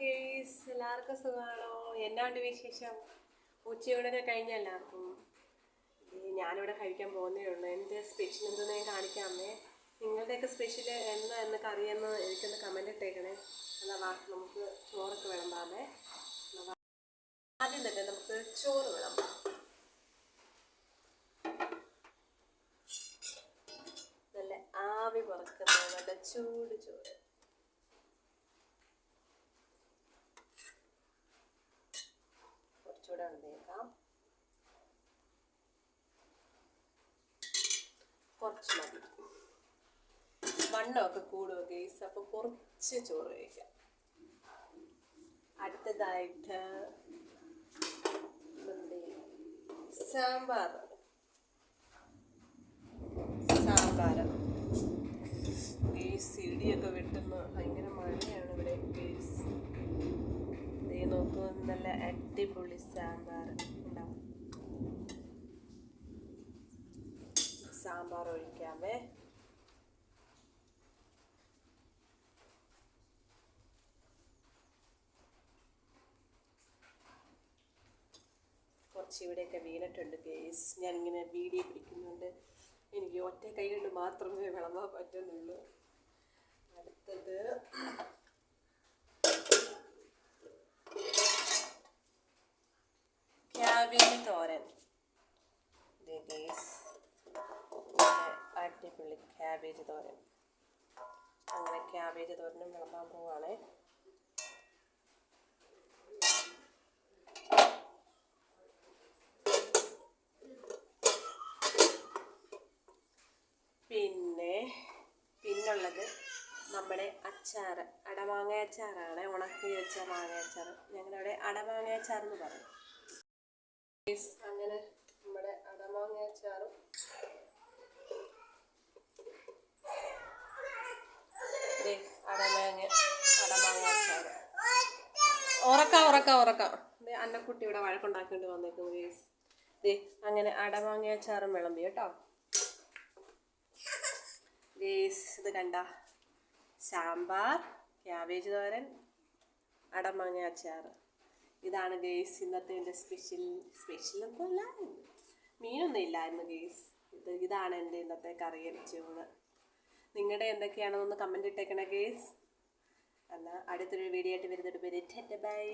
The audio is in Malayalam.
ഗേയ്സ്, എല്ലാവർക്കും സുഖമാണോ? എന്നാണ്ട് വിശേഷം? ഉച്ചയൂടൊക്കെ കഴിഞ്ഞ എല്ലാവർക്കും. ഞാനിവിടെ കഴിക്കാൻ പോകുന്നേ ഉള്ളൂ. എൻ്റെ സ്പെഷ്യൽ എന്തെന്ന് ഞാൻ കാണിക്കാമേ. നിങ്ങളുടെയൊക്കെ സ്പെഷ്യൽ എന്നൊക്കെ അറിയുമെന്ന് എനിക്കൊന്ന് കമൻറ്റ് ഇട്ടേക്കണേ. എന്നാ നമുക്ക് ചോറൊക്കെ വിളമ്പാമേ. ആദ്യം തന്നെ നമുക്ക് ചോറ് വിളമ്പാം. നല്ല ആവി പറക്കുന്ന നല്ല ചൂട് ചോറ്. കുറച്ചുകൂടെ വന്നേക്കാം. കുറച്ച് മതി. വണ്ണമൊക്കെ കൂടുമോ ഗെയ്സ്? അപ്പോൾ കുറച്ച് ചോറ് കഴിക്കാം. അടുത്തതായിട്ട് സാമ്പാർ. ഗെയ്സ്, ഇടിയൊക്കെ വെട്ടുന്ന ഭയങ്കര മഴയാണ് ഇവിടെ ഗെയ്സ്. നോക്കൂ, നല്ല അടിപൊളി സാമ്പാർ ഉണ്ടാവും. സാമ്പാർ ഒഴിക്കാമേ. കുറച്ച് ഇവിടെയൊക്കെ വീണിട്ടുണ്ട് ഗേസ്. ഞാനിങ്ങനെ വീഡിയോ പിടിക്കുന്നുണ്ട്. എനിക്ക് ഒറ്റ കൈ കൊണ്ട് മാത്രമേ വിളമ്പാൻ പറ്റുന്നുള്ളൂ. അടുത്തത് ക്യാബേജ് തോരൻ. അടിപൊളി ക്യാബേജ് തോരൻ. അങ്ങനെ ക്യാബേജ് തോരനും വിളമ്പാൻ പോവാണേ. പിന്നുള്ളത് നമ്മുടെ അച്ചാർ, അടമാങ്ങ അച്ചാറാണ്. ഉണക്കി വെച്ച മാങ്ങ അച്ചാർ. ഞങ്ങളുടെ അടമാങ്ങ അച്ചാർ എന്ന് പറയും. അങ്ങനെ നമ്മുടെ അടമാങ്ങ അച്ചാറും അടമാങ്ങ അച്ചാർ. ഉറക്കാം. അന്നക്കുട്ടി ഇവിടെ വഴക്കുണ്ടാക്കിയിട്ട് വന്നേക്കുന്നു ഗേസ്. അങ്ങനെ അടമാങ്ങ അച്ചാറും വിളമ്പി കേട്ടോ ഗേസ്. ഇത് കണ്ട, സാമ്പാർ, ക്യാബേജ് തോരൻ, അടമാങ്ങ അച്ചാർ. ഇതാണ് ഗേസ് ഇന്നത്തെ എൻ്റെ സ്പെഷ്യലൊന്നും ഇല്ല, മീനൊന്നും ഇല്ലായിരുന്നു ഗേസ്. ഇതാണ് എൻ്റെ ഇന്നത്തെ കറിയരിച്ചൂണ്. നിങ്ങളുടെ എന്തൊക്കെയാണെന്നൊന്ന് കമൻറ്റ് ഇട്ടേക്കണേ ഗേസ്. എന്നാൽ അടുത്തൊരു വീഡിയോ ആയിട്ട് വരുന്നൊരു പേര് ബൈ.